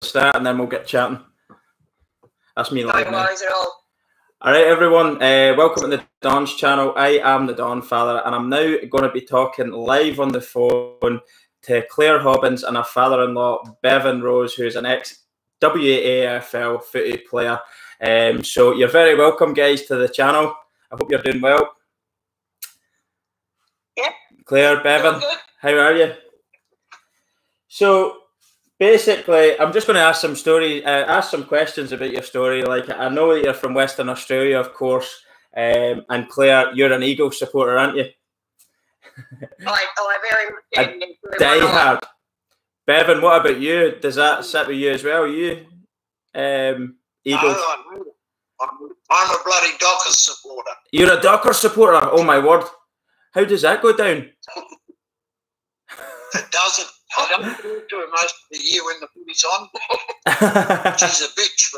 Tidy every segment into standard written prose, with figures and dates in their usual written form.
start and then we'll get chatting. That's me live now. No worries at all. All right, everyone. Welcome to the Don's channel. I am the Don Father, and I'm now going to be talking live on the phone to Claire Hobbins and her father-in-law, Bevin Rose, who is an ex-WAFL footy player. So you're very welcome, guys, to the channel. I hope you're doing well. Yep. Claire, Bevin, how are you? So basically, I'm just going to ask some questions about your story. Like, I know that you're from Western Australia, of course, and Claire, you're an Eagles supporter, aren't you? I very much am. Die hard. Bevin, what about you? Does that sit with you as well? You, Eagles? No, I'm a bloody Dockers supporter. You're a Dockers supporter? Oh my word! How does that go down? It doesn't. I don't talk to her most of the year when the footy's on. She's a bitch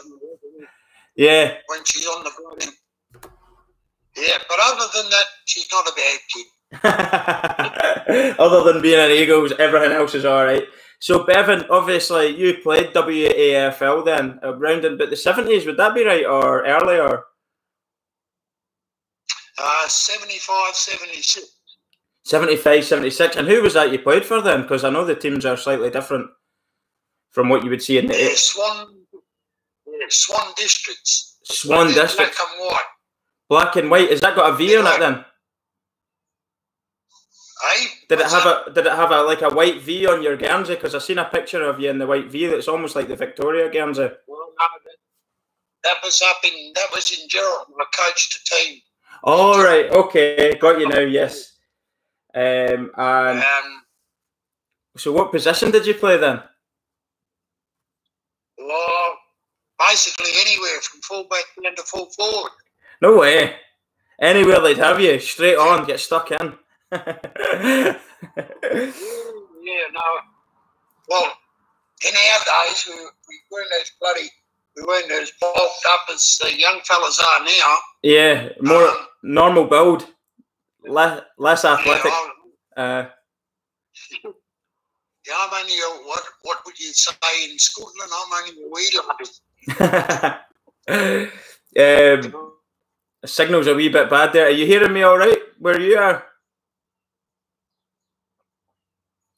Yeah. When she's on the bloody. Yeah, but other than that, she's not a bad kid. Other than being an Eagles, everything else is all right. So, Bevin, obviously, you played WAFL then, around in about the 70s, would that be right, or earlier? 75, 76. 75, 76. And who was that you played for then? Because I know the teams are slightly different from what you would see in the... Swan Districts. Swan Districts. Black and white. Black and white. Has that got a V on it then? Hey, did it have a like a white V on your Guernsey? Because I've seen a picture of you in the white V that's almost like the Victoria Guernsey. Well, no, that was in Gerald. I coached a team. All right, okay, got you now. Yes. So, what position did you play then? Well, basically anywhere from fullback down to full forward. No way. Anywhere they'd have you, straight on, get stuck in. Yeah, no. Well, in our days, we weren't as bulked up as the young fellas are now. Yeah, more normal build, less athletic. Yeah, I'm only what would you say in Scotland? I'm only a wee lad. The signal's a wee bit bad there. Are you hearing me all right where you are?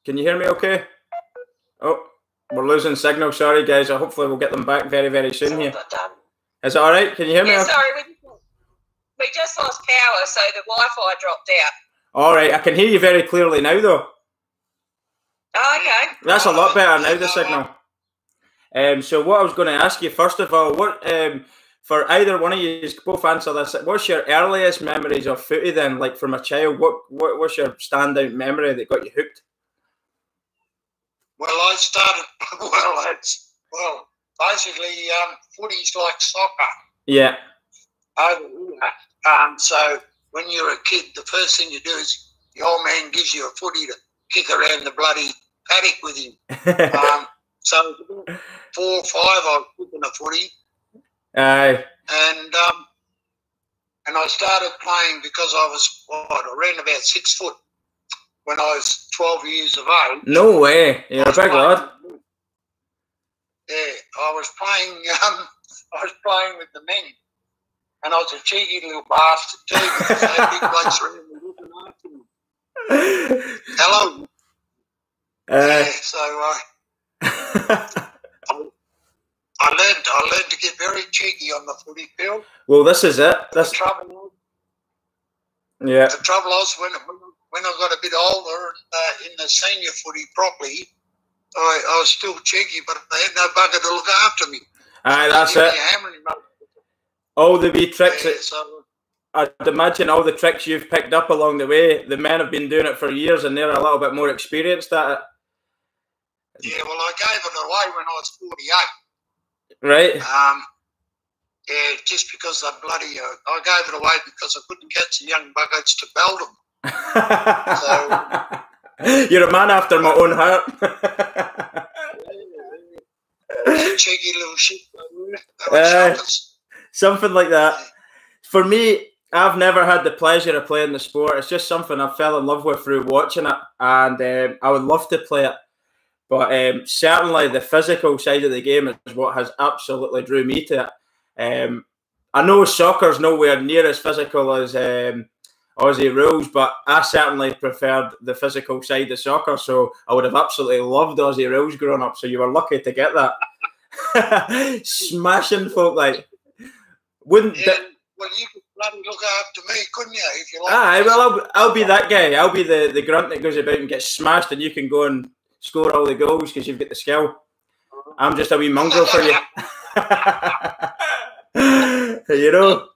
Can you hear me okay? Oh, we're losing signal. Sorry, guys. Hopefully we'll get them back very, very soon here. Is it all right? Can you hear me? Yeah, sorry. We just lost power, so the Wi-Fi dropped out. All right. I can hear you very clearly now, though. Oh, okay. That's a lot better now, the signal. So what I was going to ask you, first of all, what for either one of you, both answer this. What's your earliest memories of footy then, like from a child? What's your standout memory that got you hooked? Well, I started. Basically, footy's like soccer. Yeah. So when you're a kid, the first thing you do is the old man gives you a footy to kick around the bloody paddock with him. So 4 or 5, I was kicking a footy. Aye. And I started playing because I was around about 6 foot when I was 12 years of age. No way! You're a big lad. Yeah, I was playing with the men, and I was a cheeky little bastard too. Because they had big blokes around me looking after me. Hello. So I learned to get very cheeky on the footy field. Well, this is it. The trouble was when I got a bit older in the senior footy properly, I was still cheeky, but they had no bugger to look after me. Aye, that's it. All the wee tricks. Yeah, so, I'd imagine all the tricks you've picked up along the way, the men have been doing it for years and they're a little bit more experienced at it. Yeah, well, I gave it away when I was 48. Right. Yeah, just because I gave it away because I couldn't catch the young buggers to belt them. So, you're a man after my own heart. Cheeky little shit. Something like that. For me, I've never had the pleasure of playing the sport. It's just something I fell in love with through watching it, and I would love to play it. But certainly the physical side of the game is what has absolutely drew me to it. I know soccer's nowhere near as physical as Aussie rules, but I certainly preferred the physical side of soccer, so I would have absolutely loved Aussie rules growing up, so you were lucky to get that. Smashing folk like... Wouldn't... Yeah, well, you could bloody look after me, couldn't you, if you like? Aye, well, I'll be that guy. I'll be the grunt that goes about and gets smashed, and you can go and score all the goals because you've got the skill. I'm just a wee mongrel for you. You know?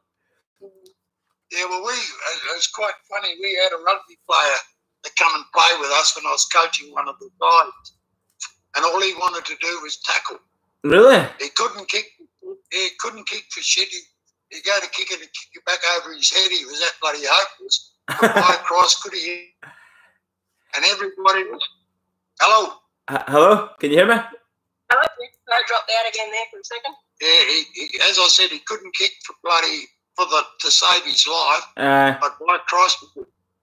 Yeah, well, it was quite funny. We had a rugby player that come and play with us when I was coaching one of the sides, and all he wanted to do was tackle. Really? He couldn't kick. He couldn't kick for shit. He'd go to kick it and kick it back over his head. He was that bloody hopeless. By cross, could he? And everybody was, hello. Hello? Can you hear me? Hello. I dropped out again there for a second. Yeah, as I said, he couldn't kick for to save his life. But by Christ,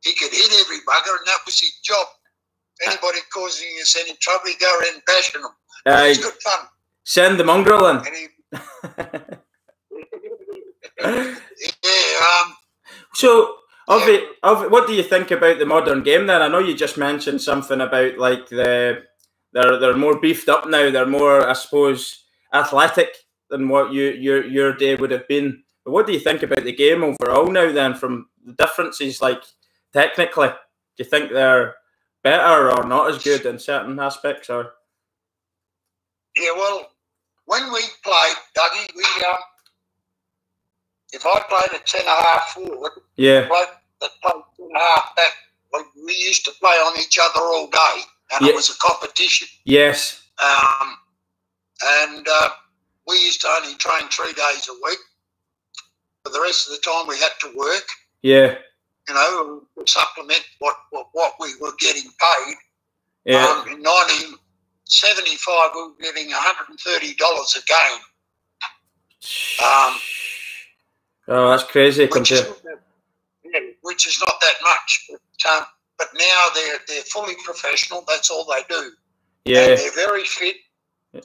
he could hit every bugger, and that was his job. Anybody causing us any trouble, he'd go around bashing them. It was good fun. Send the mongrel in. So, what do you think about the modern game then? I know you just mentioned something about like they're more beefed up now. They're more, I suppose, athletic than what your day would have been. But what do you think about the game overall now then, from the differences, like technically? Do you think they're better or not as good in certain aspects? Or yeah, well, when we played, Dougie, if I played a 10.5 forward, yeah, played 10.5 back, we used to play on each other all day, and it was a competition. Yes. And we used to only train 3 days a week. For the rest of the time, we had to work. Yeah. You know, to supplement what we were getting paid. Yeah. In 1975, we were getting $130 a game. Oh, that's crazy. Which is not that much. But now they're fully professional. That's all they do. Yeah. And they're very fit, and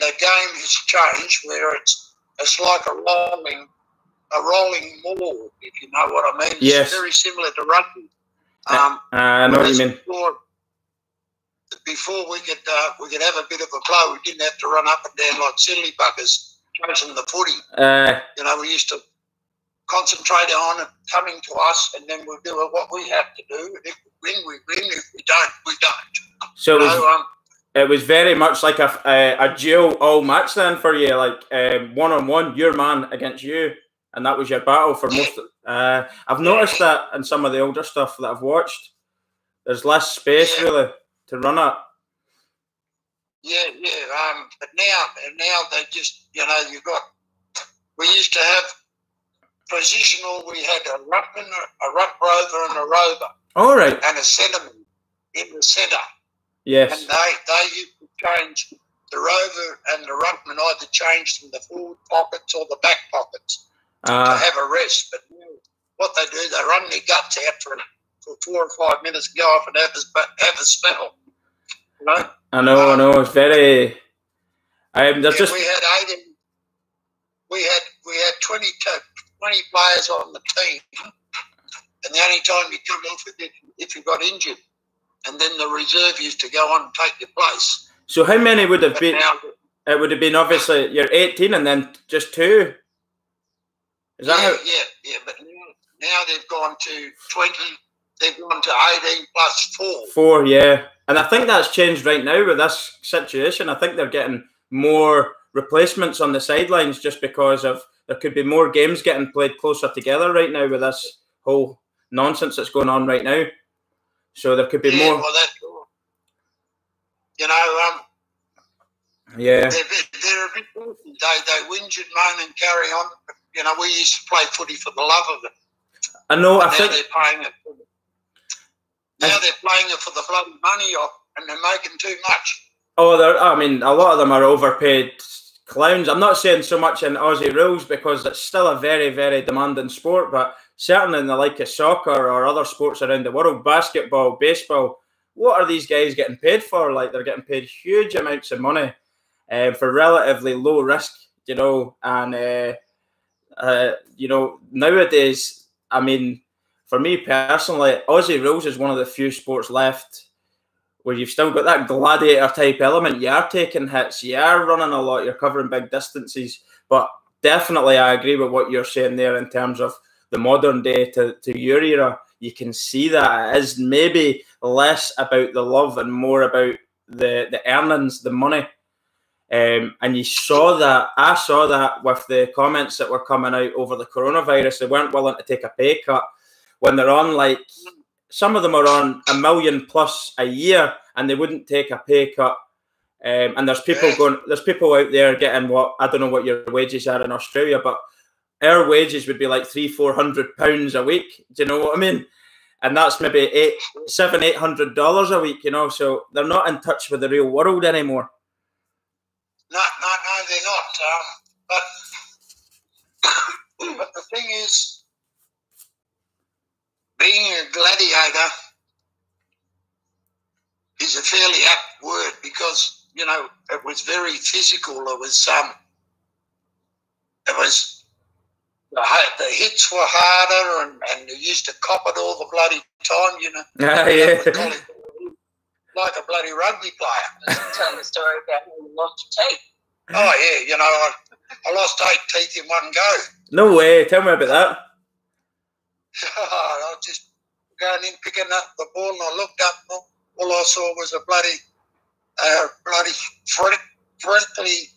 the game has changed where it's like a rolling maul, if you know what I mean. Yes. It's very similar to rugby. I know what you mean. Before we could have a bit of a blow, we didn't have to run up and down like silly buggers chasing the footy. You know, we used to concentrate on it coming to us, and then we'll do what we have to do. And if we win, we win. If we don't, we don't. So it was very much like a duel all match then for you, like 1-on-1, your man against you, and that was your battle for most. I've noticed that in some of the older stuff that I've watched, there's less space really to run at. Yeah. But now they just, you know, we used to have positional. We had a ruckman, a ruck rover, and a rover. All right. And a centreman in the centre. Yes. And they used to change the rover and the ruckman, either changed in the forward pockets or the back pockets to have a rest. But what they do, they run their guts out for 4 or 5 minutes, go off and have a spell. You know? I know. It's very. Just. We had 20 players on the team, and the only time you come off is if you got injured, and then the reserve used to go on and take your place. So how many would have been? It would have been obviously you're 18 and then just 2. Is that how? Yeah. But now they've gone to 20. They've gone to 18 plus 4. 4, yeah. And I think that's changed right now with this situation. I think they're getting more replacements on the sidelines just because of there could be more games getting played closer together right now with this whole nonsense that's going on right now. So there could be more. Well, that's cool. You know, yeah. They're a bit busy. They whinge and moan and carry on. But, you know, we used to play footy for the love of it. I know. I think they're paying it. Now they're playing it for the bloody money off, and they're making too much. Oh, I mean, a lot of them are overpaid clowns. I'm not saying so much in Aussie rules because it's still a very, very demanding sport, but certainly in the like of soccer or other sports around the world, basketball, baseball, what are these guys getting paid for? Like, they're getting paid huge amounts of money for relatively low risk, you know. And you know, nowadays, I mean, for me personally, Aussie rules is one of the few sports left where you've still got that gladiator type element. You are taking hits, you are running a lot, you're covering big distances. But definitely, I agree with what you're saying there in terms of the modern day to your era. You can see that it is maybe less about the love and more about the earnings, the money. And you saw that. I saw that with the comments that were coming out over the coronavirus. They weren't willing to take a pay cut when they're on, like, some of them are on $1 million plus a year, and they wouldn't take a pay cut. And there's people there's people out there getting what, I don't know what your wages are in Australia, but our wages would be like £300-400 a week. Do you know what I mean? And that's maybe $700-800 a week. You know, so they're not in touch with the real world anymore. No, they're not. But the thing is, being a gladiator is a fairly apt word because, you know, it was very physical. It was the hits were harder, and you used to cop it all the bloody time, you know. Yeah. Like a bloody rugby player. Tell the story about how you lost your teeth. Oh, yeah, you know, I lost 8 teeth in one go. No way. Tell me about that. I was just going in, picking up the ball, and I looked up, and all I saw was a bloody friendly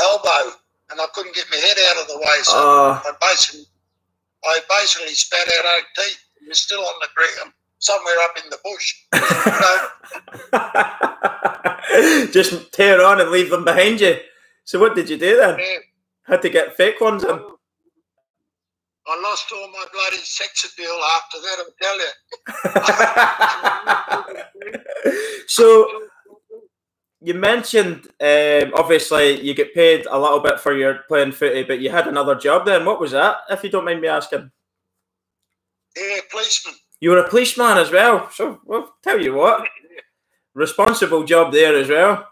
elbow, and I couldn't get my head out of the way, so I basically spat out 8 teeth, and they're still on the ground. Somewhere up in the bush. Just tear on and leave them behind you. So what did you do then? Yeah. Had to get fake ones in? I lost all my bloody sex appeal after that, I'll tell you. So you mentioned, obviously, you get paid a little bit for your playing footy, but you had another job then. What was that, if you don't mind me asking? Yeah, policeman. You were a policeman as well. So, well, tell you what, responsible job there as well.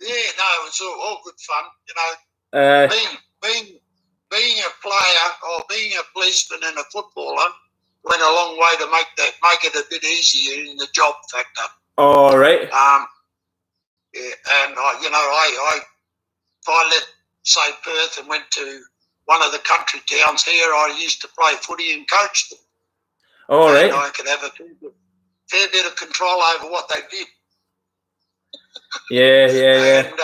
Yeah, no, it was all good fun. You know, being a player or being a policeman and a footballer went a long way to make it a bit easier in the job factor. All right. Yeah, and if I left, say, Perth and went to one of the country towns here, I used to play footy and coach them. All right. And I could have a fair bit of control over what they did. Yeah. And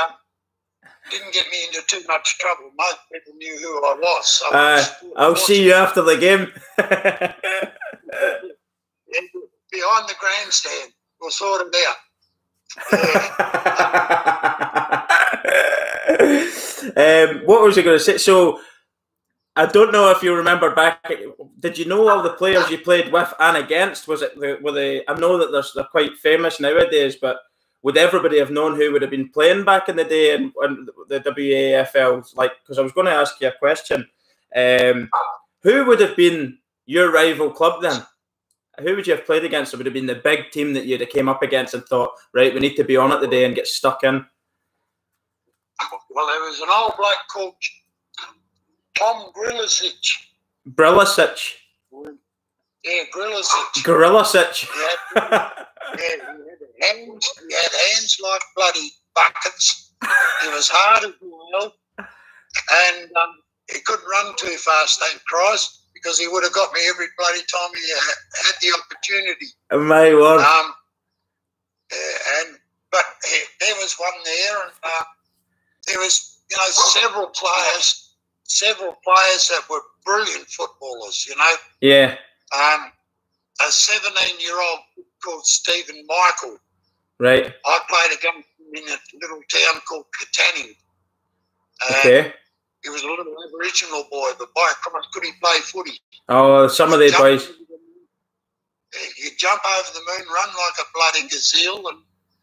didn't get me into too much trouble. Most people knew who I was. So I'll see you after the game. Behind the grandstand, we'll sort it out. What was I going to say? So, I don't know if you remember back. Did you know all the players you played with and against? Were they? I know that they're quite famous nowadays, but would everybody have known who would have been playing back in the day and the WAFL? Like, because I was going to ask you a question. Who would have been your rival club then? Who would you have played against? It would have been the big team that you'd have came up against and thought, right, we need to be on it today and get stuck in. Well, there was an old bloke called Tom Grilisic. Brilisic. Yeah, Grilisic. Grilisic. He had hands like bloody buckets. He was hard as well. And he couldn't run too fast, thank Christ, because he would have got me every bloody time he had the opportunity. My word. But there was one there, and there was, you know, several players that were brilliant footballers, you know. Yeah. A 17-year-old called Stephen Michael. Right. I played against him in a little town called Katanning. Okay. He was a little Aboriginal boy, but by Christ, could he play footy? Oh, some of the boys. You jump over the moon, run like a bloody gazelle, and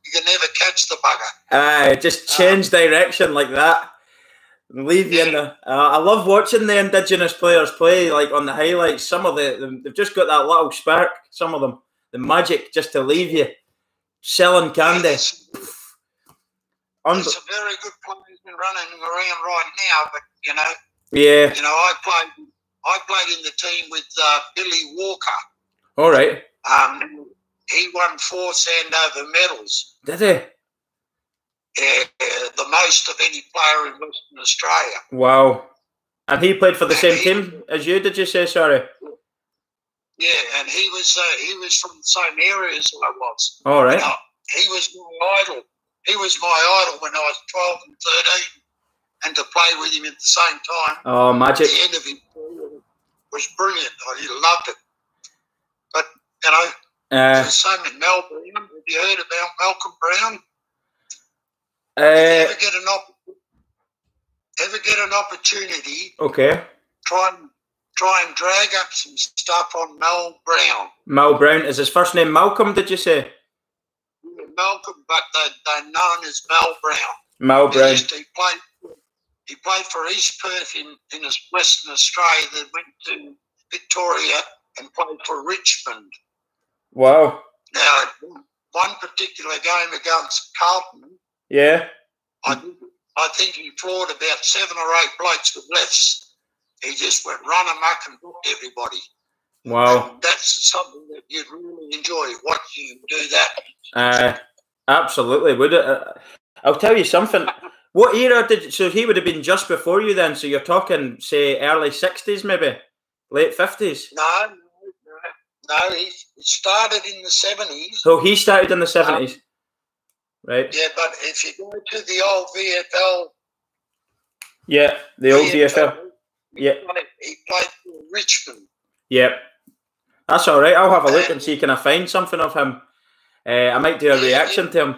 you can never catch the bugger. Just change direction like that. Leave you in the. I love watching the Indigenous players play, like on the highlights. Some of they've just got that little spark. Some of them, the magic just to leave you selling candy. It's a very good player running around right now, but Yeah. I played in the team with Billy Walker. All right. He won 4 Sandover medals. Did he? The most of any player in Western Australia. Wow. And he played for the same team as you, did you say? Sorry. Yeah, and he was from the same area as I was. All right. He was my idol. He was my idol when I was 12 and 13, and to play with him at the same time. Oh, magic! At the end of his career was brilliant. I loved it. But there's some in Melbourne. Have you heard about Malcolm Brown? If you ever get an opportunity, okay. Try and drag up some stuff on Mal Brown. Mal Brown, is his first name Malcolm? Did you say? Yeah, Malcolm, but they're known as Mal Brown. Mal Brown. He played for East Perth in Western Australia. Then went to Victoria and played for Richmond. Wow. Now, one particular game against Carlton. Yeah. I think he floored about 7 or 8 blokes with lefts. He just went run amok and booked everybody. Wow. And that's something that you'd really enjoy watching him do that. Absolutely. Would it? I'll tell you something. What era so he would have been just before you then? So you're talking, say, early 60s maybe? Late 50s? No, he started in the 70s. So he started in the 70s? Right. Yeah, but if you go to the old VFL. Yeah, the old VFL. Yeah. He played for Richmond. Yep. That's all right. I'll have a look and see can I find something of him. I might do a reaction to him.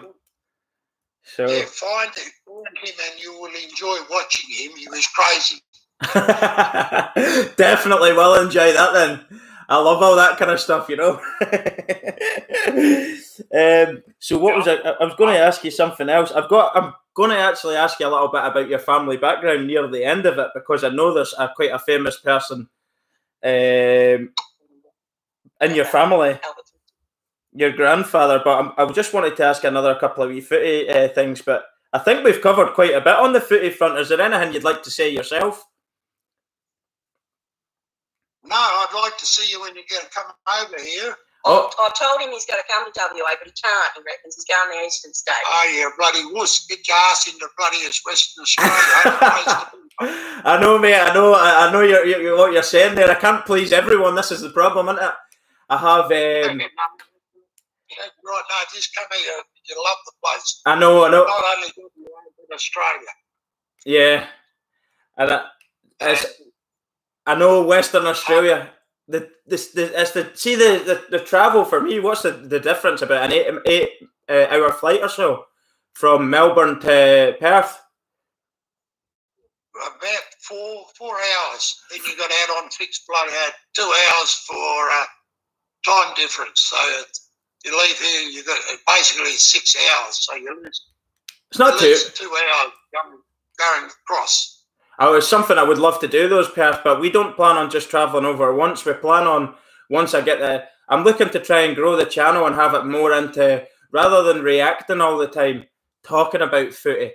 So yeah, find him and you will enjoy watching him. He was crazy. Definitely will enjoy that then. I love all that kind of stuff, So what was I was going to ask you something else. I'm going to actually ask you a little bit about your family background near the end of it, because I know there's quite a famous person in your family, your grandfather. But I just wanted to ask another couple of wee footy things. But I think we've covered quite a bit on the footy front. Is there anything you'd like to say yourself? No, I'd like to see you when you get to come over here. Oh. I've told him he's got to come to WA, but he can't. He reckons he's going to the Eastern States. Oh, yeah, bloody wuss. Get your ass into bloody Western Australia. I know, mate. I know what you're saying there. I can't please everyone. This is the problem, isn't it? I have... Right now, just come here. You love the place. I know. Not only WA, but Australia. Yeah. And I know Western Australia. The travel for me. What's the difference? About an 8 hour flight or so from Melbourne to Perth. About 4 hours. Then you got to add on 2 hours for time difference. So you leave here. You got basically 6 hours. So you lose. It's not 2 hours going across. Oh, it's something I would love to do, those Perth, but we don't plan on just travelling over once. We plan on, once I get I'm looking to try and grow the channel and have it more into, rather than reacting all the time, talking about footy.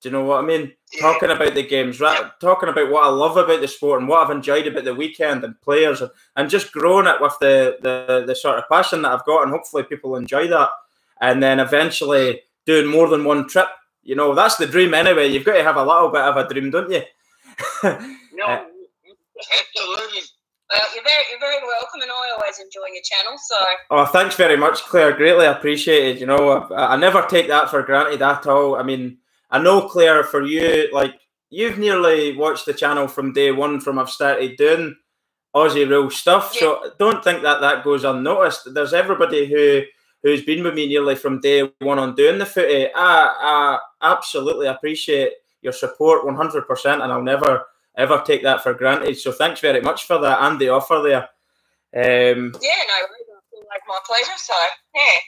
Do you know what I mean? Yeah. Talking about the games, talking about what I love about the sport and what I've enjoyed about the weekend and players, and just growing it with the sort of passion that I've got, and hopefully people enjoy that. And then eventually doing more than one trip. That's the dream anyway. You've got to have a little bit of a dream, don't you? No, absolutely. You're very welcome, and I always enjoy your channel. So. Oh, thanks very much, Claire. Greatly appreciated. I never take that for granted at all. I mean, I know, Claire, for you, like, you've nearly watched the channel from day one, from I've started doing Aussie rule stuff. Yeah. So don't think that goes unnoticed. There's everybody who's been with me nearly from day one on doing the footy. I absolutely appreciate your support 100%, and I'll never ever take that for granted. So thanks very much for that and the offer there. Yeah, no worries. Like my pleasure. So yeah.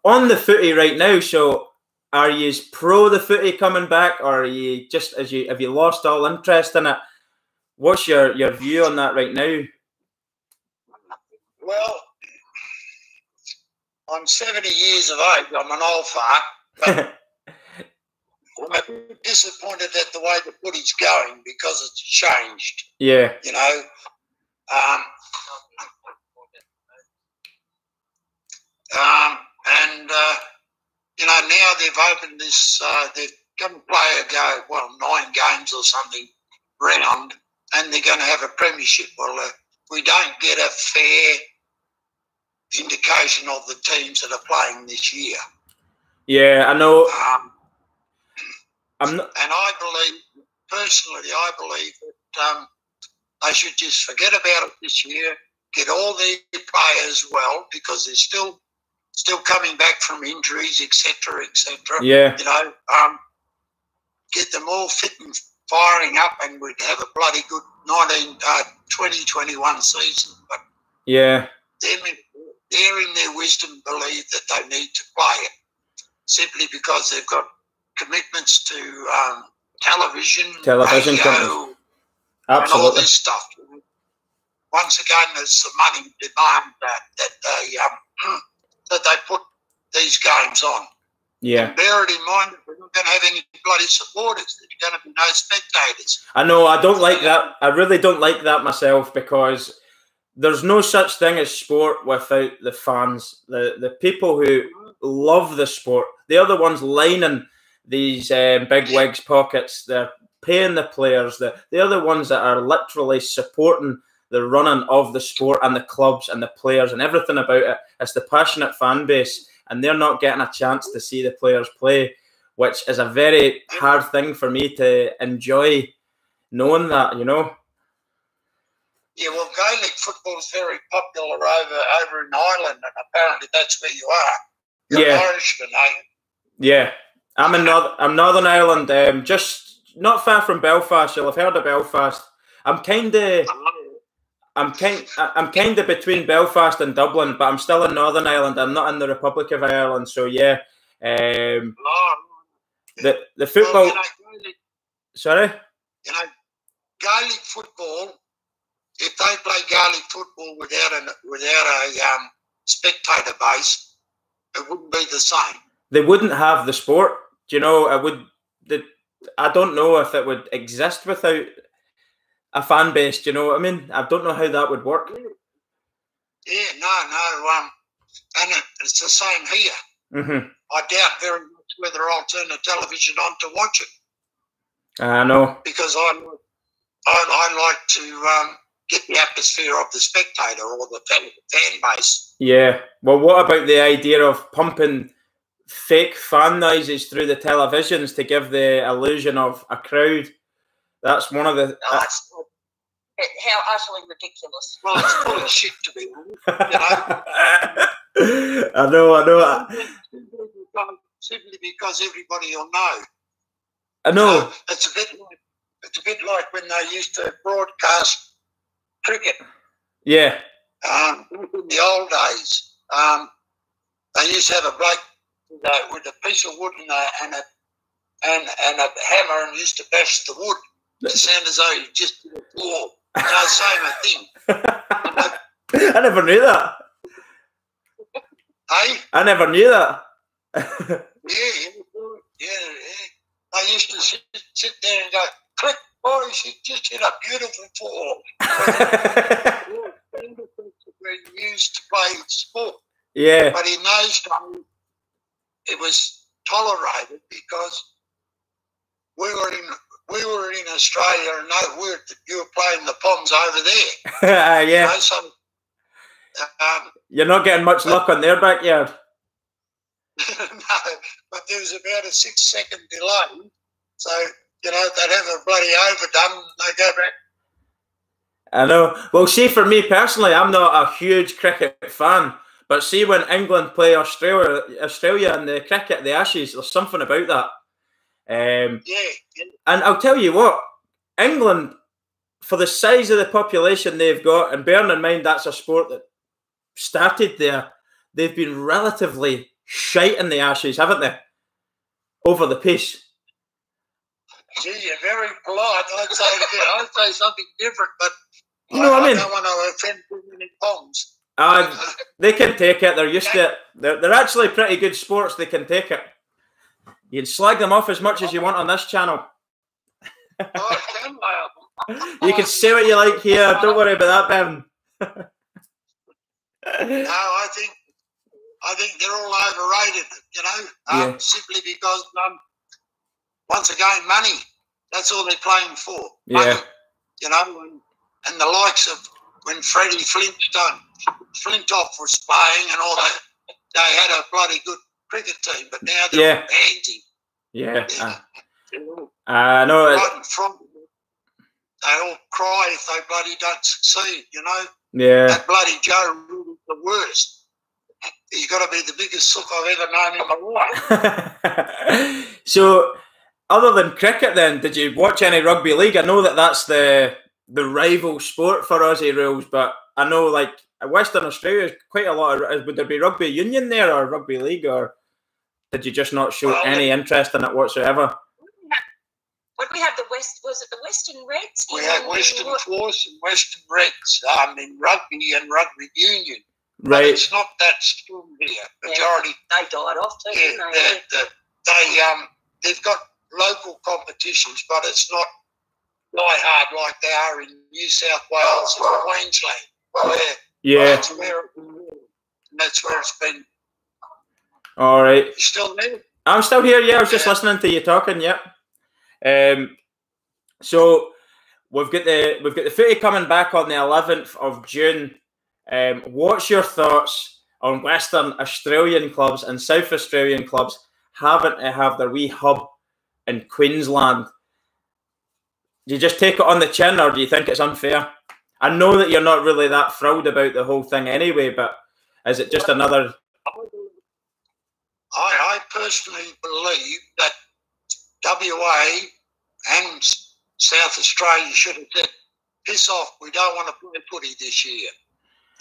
On the footy right now. So are you pro the footy coming back, or are you just have you lost all interest in it? What's your view on that right now? Well, I'm 70 years of age. I'm an old fart. But I'm a bit disappointed at the way the footy's going because it's changed. Yeah. You know, you know, now they've opened this, they're going to play 9 games or something round, and they're going to have a premiership. Well, we don't get a fair indication of the teams that are playing this year. Yeah, I know. And I believe, personally, that they should just forget about it this year, get all their players well, because they're still coming back from injuries, etc., etc. Yeah. You know, get them all fit and firing up, and we'd have a bloody good 2021 season. But yeah, they're in their wisdom believe that they need to play it simply because they've got commitments to television, radio, companies. Absolutely. And all this stuff. Once again, there's the money demand that they put these games on. Yeah. And bear it in mind that we're not going to have any bloody supporters. There's going to be no spectators. I know. I don't like that. I really don't like that myself, because there's no such thing as sport without the fans. The people who love the sport, they're the ones lining these big wigs' pockets. They're paying the players. They're the ones that are literally supporting the running of the sport and the clubs and the players and everything about it. It's the passionate fan base, and they're not getting a chance to see the players play, which is a very hard thing for me to enjoy, knowing that, you know. Yeah, well, Gaelic football is very popular over in Ireland, and apparently that's where you are. You're an Irishman, eh? Yeah, I'm in Northern Ireland, just not far from Belfast. You'll have heard of Belfast. I'm kind of between Belfast and Dublin, but I'm still in Northern Ireland. I'm not in the Republic of Ireland, so yeah. The football. Well, you know, sorry. You know, Gaelic football. If they play Gaelic football without a spectator base, it wouldn't be the same. They wouldn't have the sport. Do you know? I don't know if it would exist without a fan base. Do you know what I mean? I don't know how that would work. Yeah, no. And it's the same here. Mm-hmm. I doubt very much whether I'll turn the television on to watch it. I know. Because I like to get the atmosphere of the spectator or the fan base. Yeah. Well, what about the idea of pumping fake fan noises through the televisions to give the illusion of a crowd? That's one of the... how utterly ridiculous. Well, it's full of shit, to be honest. You know? I know. Simply because everybody will know. I know. So it's a bit like when they used to broadcast cricket. Yeah. In the old days, they used to have a bloke with a piece of wood and a hammer, and used to bash the wood to sound as though he just did a floor. Same thing. I never knew that. Hey? I never knew that. Yeah. I used to sit there and go, "Click, boys, you just hit a beautiful ball." We're used to play sport. Yeah. But in those days, it was tolerated because we were in Australia, and you were playing the Poms over there. Yeah. You know, so, you're not getting much luck on their backyard. No, but there was about a 6-second delay. So, you know, they'd have a bloody overdone and they go back. I know. Well, see, for me personally, I'm not a huge cricket fan. But see, when England play Australia in the cricket, the Ashes, there's something about that. Yeah. And I'll tell you what, England, for the size of the population they've got, and bearing in mind that's a sport that started there, they've been relatively shite in the Ashes, haven't they? Over the piece. Gee, you're very polite. I'd say something different, but you know what I mean? I don't want to offend too many Poms. They can take it. They're used to it. They're actually pretty good sports. They can take it. You can slag them off as much as you want on this channel. You can say what you like here. Don't worry about that, Bevin. No, I think they're all overrated. You know, simply because once again, money. That's all they're playing for. Yeah. Money, you know, and the likes of when Freddie Flintoff was playing and all that, they had a bloody good cricket team, but now they're anti. Yeah. I know. Right in front of them, they all cry if they bloody don't succeed, you know. Yeah. That bloody Joe Root's the worst. He's got to be the biggest sook I've ever known in my life. So, other than cricket then, did you watch any rugby league? I know that's the rival sport for Aussie rules, but I know like Western Australia is quite a lot of, would there be rugby union there or rugby league, or did you just not show any interest in it whatsoever? When we had was it the Western Reds? We had Western Force and Western Reds in rugby and rugby union. Right. But it's not that strong here. Majority. They died off too, Yeah, didn't they? They've got local competitions, but it's not die-hard like they are in New South Wales and Queensland. That's where it's been. All right. You still there? I'm still here. Yeah, I was just listening to you talking. Yep. So we've got the footy coming back on the 11th of June. What's your thoughts on Western Australian clubs and South Australian clubs having to have their wee hub in Queensland? Do you just take it on the chin, or do you think it's unfair? I know that you're not really that thrilled about the whole thing anyway, but is it just another... I personally believe that WA and South Australia should have said, piss off, we don't want to play footy this year.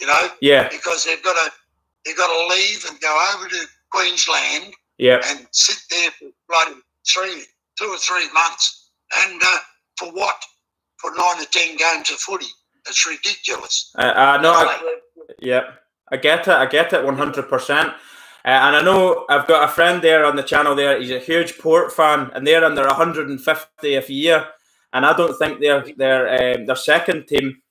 You know? Yeah. Because they've got to leave and go over to Queensland and sit there for bloody 2 or 3 months. And for what? For 9 or 10 games of footy. It's ridiculous. I get it 100%. And I know I've got a friend there on the channel there. He's a huge Port fan, and they're in their 150th year. And I don't think their second team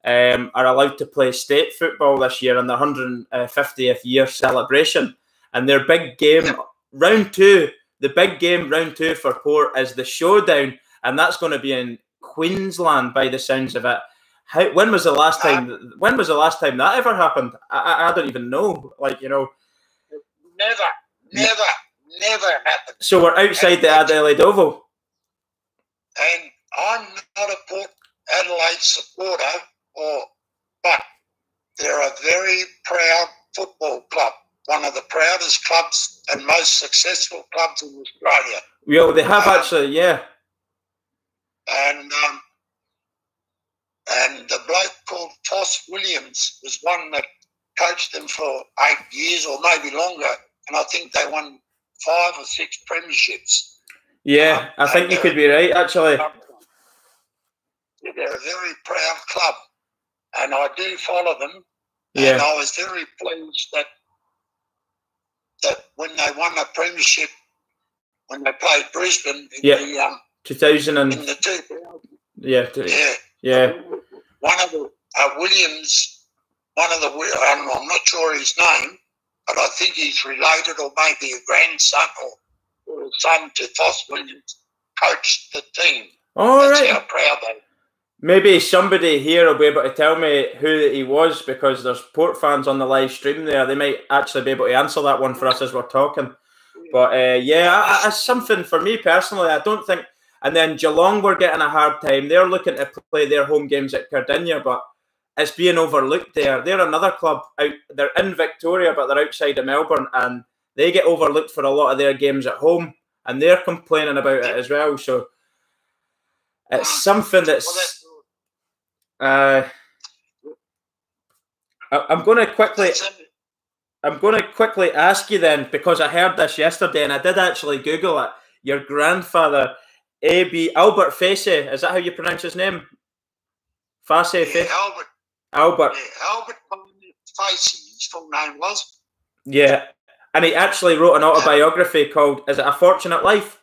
are allowed to play state football this year in their 150th year celebration. And their big game, round 2, the big game round 2 for Port is the showdown, and that's going to be in Queensland by the sounds of it. When was the last time that ever happened? I don't even know. Like, you know. Never happened. So we're outside the Adelaide Oval. And I'm not a Port Adelaide supporter, but they're a very proud football club. One of the proudest clubs and most successful clubs in Australia. Yeah, they have actually, yeah. And the bloke called Foss Williams was one that coached them for 8 years or maybe longer, and I think they won 5 or 6 premierships. Yeah, I think you could be right, actually. They're a very proud club, and I do follow them. Yeah. And I was very pleased that when they won the premiership, when they played Brisbane in the 2000 and in the 2000. Yeah. One of the Williams, I'm not sure his name, but I think he's related or maybe a grandson or a son to Foss Williams, coached the team. That's how proud they are. Maybe somebody here will be able to tell me who he was, because there's Port fans on the live stream there. They might actually be able to answer that one for us as we're talking. But it's something for me personally. I don't think. And then Geelong were getting a hard time. They're looking to play their home games at Cardinia, but it's being overlooked there. They're another club out. They're in Victoria, but they're outside of Melbourne, and they get overlooked for a lot of their games at home, and they're complaining about it as well. So it's something that's. I'm going to quickly ask you then, because I heard this yesterday, and I did actually Google it. Your grandfather, Albert Facey, is that how you pronounce his name? Facey. Yeah, Albert. Yeah, Albert Facey, his full name was. Yeah. And he actually wrote an autobiography called, is it A Fortunate Life?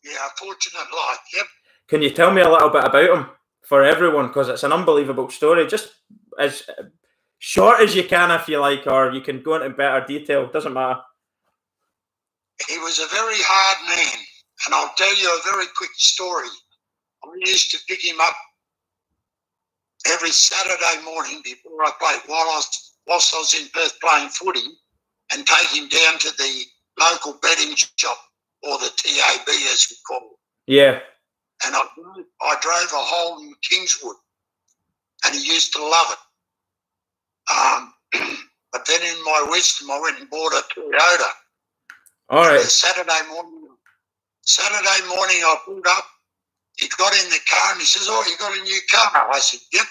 Yeah, A Fortunate Life, yep. Can you tell me a little bit about him for everyone? Because it's an unbelievable story. Just as short as you can, if you like, or you can go into better detail. Doesn't matter. He was a very hard man. And I'll tell you a very quick story. I used to pick him up every Saturday morning before I played, whilst I was in Perth playing footy, and take him down to the local betting shop, or the TAB as we call it. Yeah. And I drove a Holden Kingswood, and he used to love it. But then in my wisdom, I went and bought a Toyota. All right. Saturday morning I pulled up. He got in the car and he says, "Oh, you got a new car?" I said, "Yep."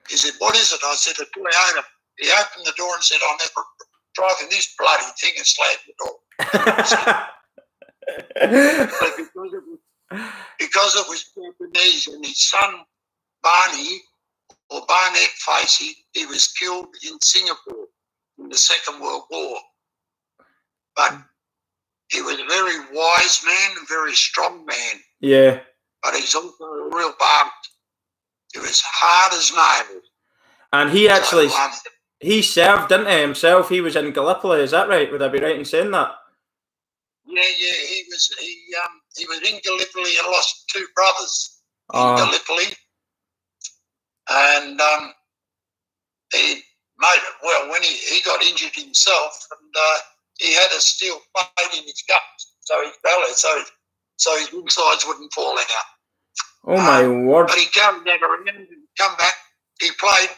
He said, "What is it?" I said, "A Toyota." He opened the door and said, "I'll never drive in this bloody thing," and slammed the door. Because it was Japanese, and his son Barney, or Barnett Facey, he was killed in Singapore in the Second World War. But he was a very wise man, a very strong man. Yeah. But he's also a real bastard. He was hard as nails. And he actually, he served, didn't he, himself? He was in Gallipoli, is that right? Would I be right in saying that? Yeah, he was in Gallipoli and lost two brothers in Gallipoli. And he made it well when he got injured himself, and he had a steel plate in his gut, so his belly, so his insides wouldn't fall out. Oh my word! But he came back around and come back. He played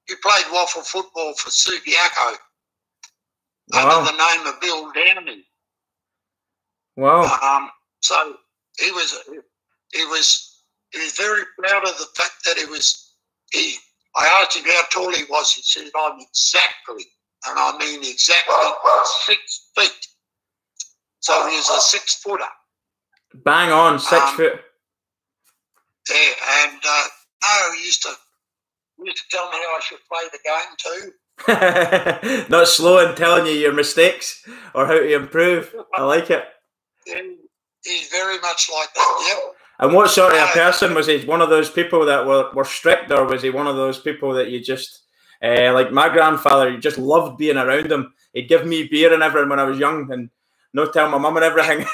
WAFL football for Subiaco under the name of Bill Downey. Wow! So he was very proud of the fact that I asked him how tall he was. He said, "I'm exactly, and I mean exactly 6 feet." So he was a 6-footer. Bang on, 6 foot. Yeah, and he used to tell me I should play the game too. Not slow in telling you your mistakes or how to improve. I like it. Yeah, he's very much like that, yeah. And what sort of a person was he? One of those people that were strict, or was he one of those people that you just, like my grandfather, you just loved being around him? He'd give me beer and everything when I was young, and no tell my mum and everything.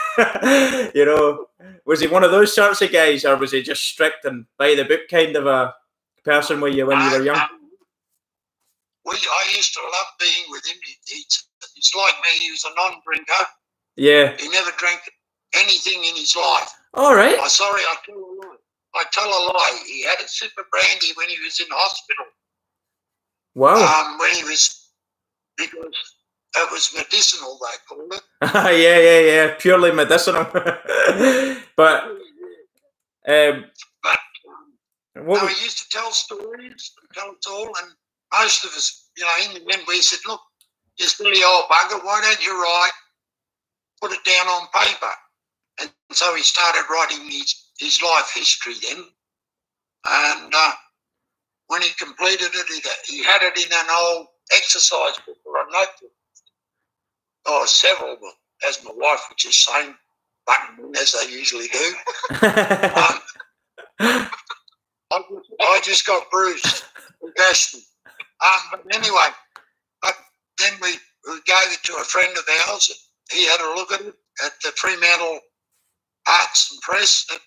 You know, was he one of those sorts of guys, or was he just strict and by the book kind of a person when you were young? I used to love being with him. He's like me. He was a non-drinker. Yeah. He never drank anything in his life. All right. I tell a lie. I tell a lie. He had a sip of brandy when he was in hospital. Wow. Because it was medicinal, they called it. yeah. Purely medicinal. But he used to tell stories, tell it all, and most of us, in the end, we said, "Look, you silly old bugger, why don't you put it down on paper?" And so he started writing his life history then. And when he completed it, he had it in an old exercise book or a notebook. Oh, several, as my wife would just say, button as they usually do. I just got bruised and gashed. But anyway, then we gave it to a friend of ours. He had a look at it at the Fremantle Arts and Press, and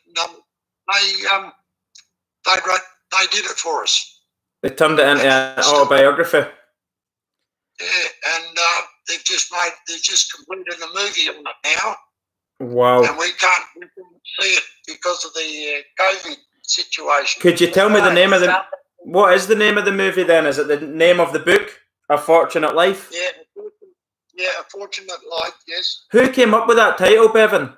they did it for us. They turned it into an autobiography. Yeah, and they've just completed a movie on it now. Wow! And we can't see it because of the COVID situation. Could you tell me the name of the? What is the name of the movie then? Is it the name of the book, A Fortunate Life? Yeah, A Fortunate Life. Yes. Who came up with that title, Bevin?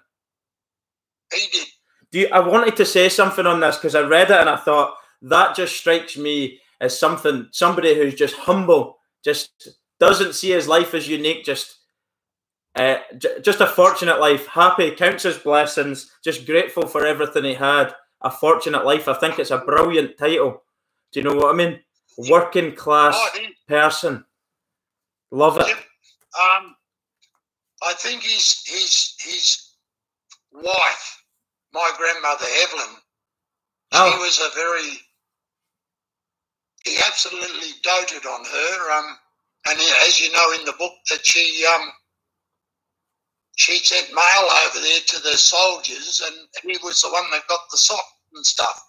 He did. I wanted to say something on this because I read it and I thought that just strikes me as somebody who's just humble, just doesn't see his life as unique, just a fortunate life, happy, counts his blessings, just grateful for everything he had. A Fortunate Life. I think it's a brilliant title. Do you know what I mean? working class person. Love it. I think his wife, my grandmother Evelyn, she was he absolutely doted on her. And as you know in the book that she sent mail over there to the soldiers, and he was the one that got the sock and stuff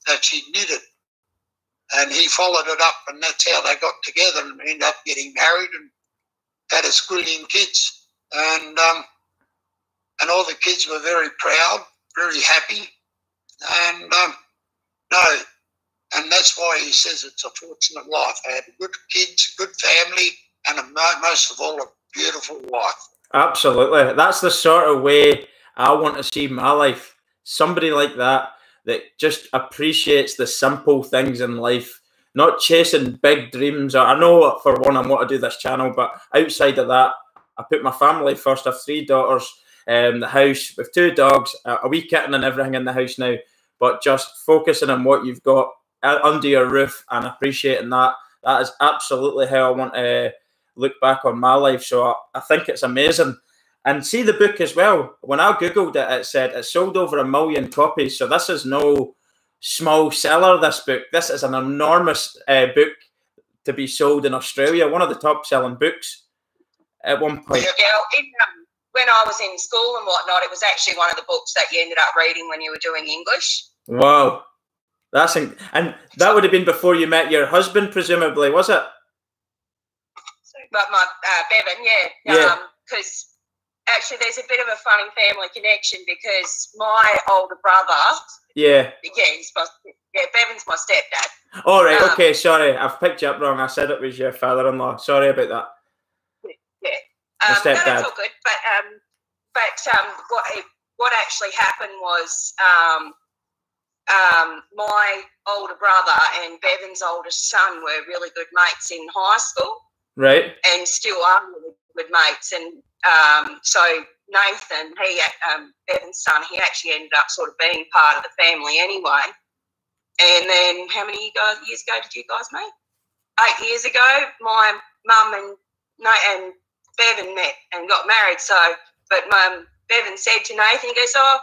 that she knitted. And he followed it up, and that's how they got together and ended up getting married and had a squillion kids. And all the kids were very proud, very happy. And and that's why he says it's a fortunate life. I had good kids, good family, and most of all, a beautiful wife. Absolutely. That's the sort of way I want to see my life. Somebody like that just appreciates the simple things in life, not chasing big dreams. I know for one I want to do this channel, but outside of that, I put my family first. I have 3 daughters, the house with 2 dogs, a wee kitten and everything in the house now, but just focusing on what you've got under your roof and appreciating that. That is absolutely how I want to look back on my life. So I think it's amazing. And see the book as well. When I Googled it, it said it sold over 1 million copies. So this is no small seller, this book. This is an enormous book to be sold in Australia. One of the top selling books at one point. Yeah, when I was in school and whatnot, it was actually one of the books that you ended up reading when you were doing English. Wow. And that would have been before you met your husband, presumably, was it? But my Bevin, yeah. Because actually, there's a bit of a funny family connection because my older brother. Bevin's my stepdad. All right, okay, sorry, I've picked you up wrong. I said it was your father-in-law. Sorry about that. Yeah, no, that's all good. But what actually happened was my older brother and Bevin's oldest son were really good mates in high school. Right. And still are really good mates. And so Nathan, Bevin's son, he actually ended up sort of being part of the family anyway. And then how many years ago did you guys meet? 8 years ago, my mum and Bevin met and got married. So, but Bevin said to Nathan, he goes, "Oh,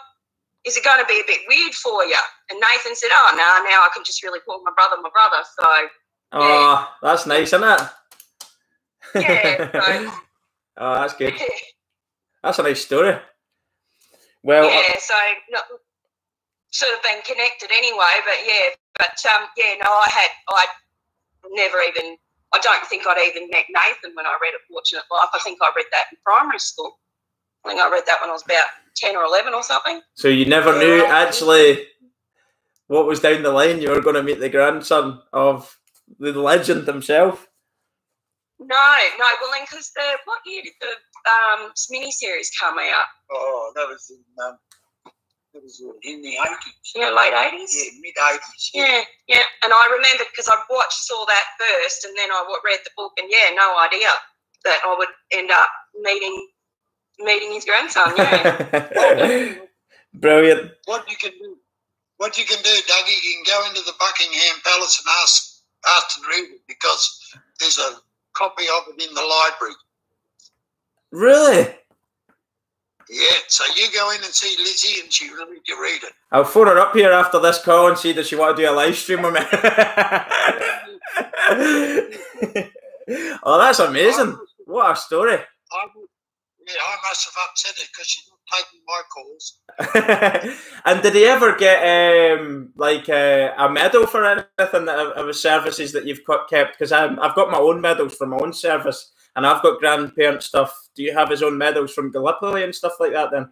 is it going to be a bit weird for you?" And Nathan said, "Oh, no, now I can just really call my brother my brother." So, oh, that's nice, isn't it? Yeah. So, oh, that's good. That's a nice story. Well, yeah. So, sort of been connected anyway. But I don't think I'd even met Nathan when I read A Fortunate Life. I think I read that in primary school. I think I read that when I was about 10 or 11 or something. So you never knew actually what was down the line? You were going to meet the grandson of the legend himself? No. Well, then, because what year did the mini-series come out? Oh, that was in the 80s. Yeah, late 80s? Yeah, mid-80s. Yeah. And I remember because I saw that first, and then I read the book, and no idea that I would end up meeting his grandson. Yeah. Brilliant. What you can do, Dougie, you can go into the Buckingham Palace and ask to read it because there's a copy of it in the library. Really? Yeah, so you go in and see Lizzie and she will let you read it. I'll phone her up here after this call and see does she want to do a live stream with me. Oh, that's amazing. What a story. I must have upset her because she's not taking my calls. And did he ever get a medal for anything of his services that you've kept? Because I've got my own medals from my own service, and I've got grandparent stuff. Do you have his own medals from Gallipoli and stuff like that then?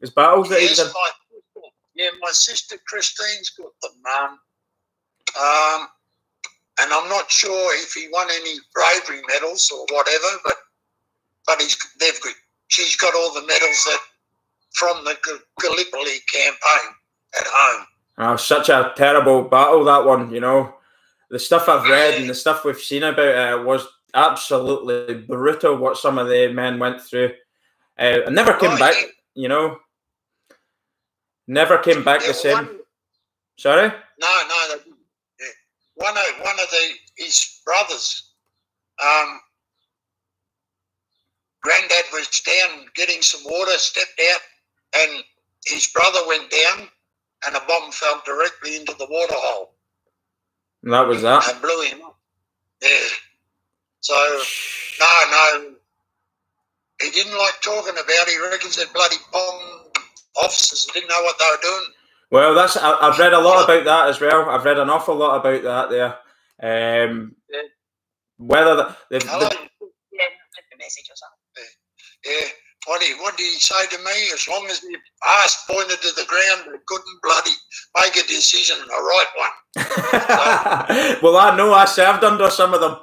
His battles that he's in? My sister Christine's got them. And I'm not sure if he won any bravery medals or whatever, but she's got all the medals from the Gallipoli campaign at home. Oh, such a terrible battle, that one, you know. The stuff I've read and the stuff we've seen about it was absolutely brutal what some of the men went through. And never came back, you know. Never came back the same. Sorry? No, they didn't. Yeah. one of his brothers, Granddad was down getting some water, stepped out, and his brother went down, and a bomb fell directly into the water hole. And that was that. And blew him up. Yeah. So, no, he didn't like talking about it. He reckons that bloody bomb officers didn't know what they were doing. Well, I've read a lot about that as well. I've read an awful lot about that there. Whether Yeah, a message or something. Yeah. What did he say to me? As long as the ass pointed to the ground, they couldn't bloody make a decision, the right one. Well, I know I served under some of them.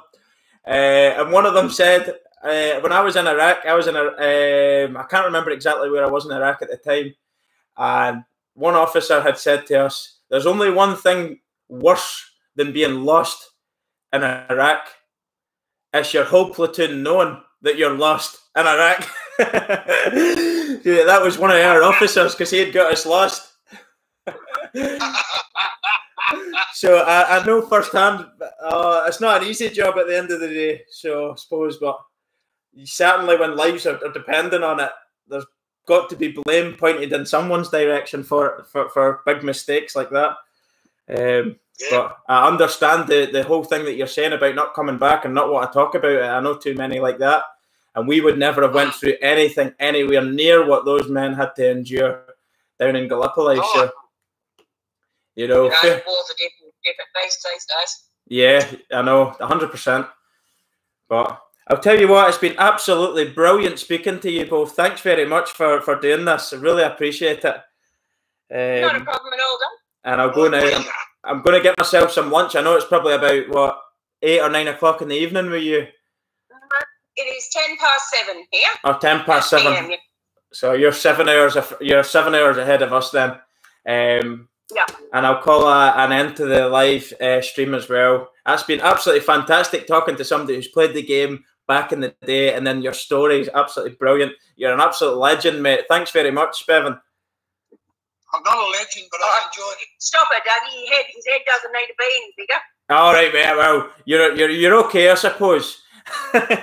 And one of them said, when I was in Iraq, I can't remember exactly where I was in Iraq at the time. And one officer had said to us, there's only one thing worse than being lost in Iraq. It's your whole platoon knowing that you're lost in Iraq. Yeah, that was one of our officers because he had got us lost. So I know firsthand, it's not an easy job at the end of the day, so I suppose, but certainly when lives are depending on it, there's got to be blame pointed in someone's direction for big mistakes like that. But I understand the whole thing that you're saying about not coming back and not want to talk about it. I know too many like that, and we would never have went through anything anywhere near what those men had to endure down in Gallipoli. So, you know, war's a different beast these days. Yeah, I know, 100%. But I'll tell you what, it's been absolutely brilliant speaking to you both. Thanks very much for doing this. I really appreciate it. Not a problem at all, Dan. And I'll go now. I'm going to get myself some lunch. I know it's probably about, 8 or 9 o'clock in the evening with you? It is 7:10 here. Or 7:10. PM, yeah. So you're 7 hours ahead of us then. Yeah. And I'll call an end to the live stream as well. That's been absolutely fantastic talking to somebody who's played the game back in the day, and then your story is absolutely brilliant. You're an absolute legend, mate. Thanks very much, Bevin. I'm not a legend, but I enjoyed it. Stop it, Dougie. His head doesn't need to be any bigger. All right, mate. Well, you're okay, I suppose. Everybody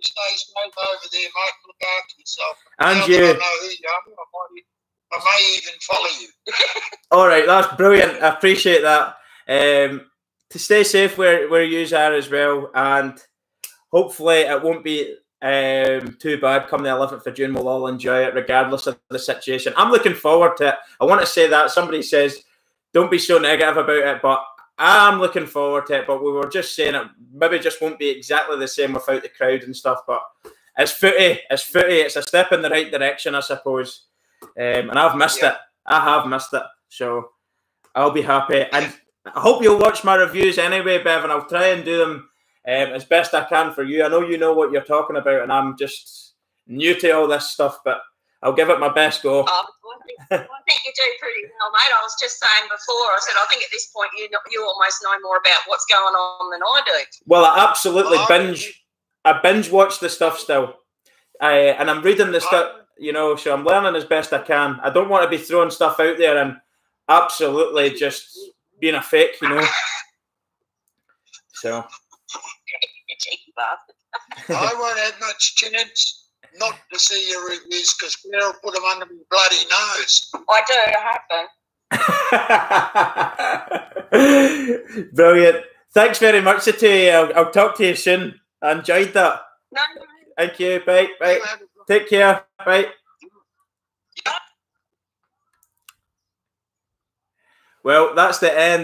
stays safe over there, mate. Look after yourself. And now you. that I know who you are, I may even follow you. All right, that's brilliant. I appreciate that. To stay safe where you are as well, and hopefully it won't be too bad come the 11th of June. We'll all enjoy it regardless of the situation. I'm looking forward to it. I want to say that. Somebody says don't be so negative about it, but I'm looking forward to it. But we were just saying it maybe just won't be exactly the same without the crowd and stuff, but it's footy. It's a step in the right direction, I suppose. And I've missed it. I have missed it. So I'll be happy. And I hope you'll watch my reviews anyway, Bevin. I'll try and do them as best I can for you. I know you know what you're talking about, and I'm just new to all this stuff, but I'll give it my best go. I think you do pretty well, mate. I was just saying before, I said, I think at this point you almost know more about what's going on than I do. Well, I absolutely binge watch the stuff still. And I'm reading the stuff, you know, so I'm learning as best I can. I don't want to be throwing stuff out there and absolutely just being a fake, you know. So cheeky bastard. I won't have much chance not to see your reviews because Claire will put them under my bloody nose. I do happen. Brilliant. Thanks very much to you. I'll talk to you soon. I enjoyed that. No. Thank you. Bye. Bye. Take care. Bye. Well, that's the end.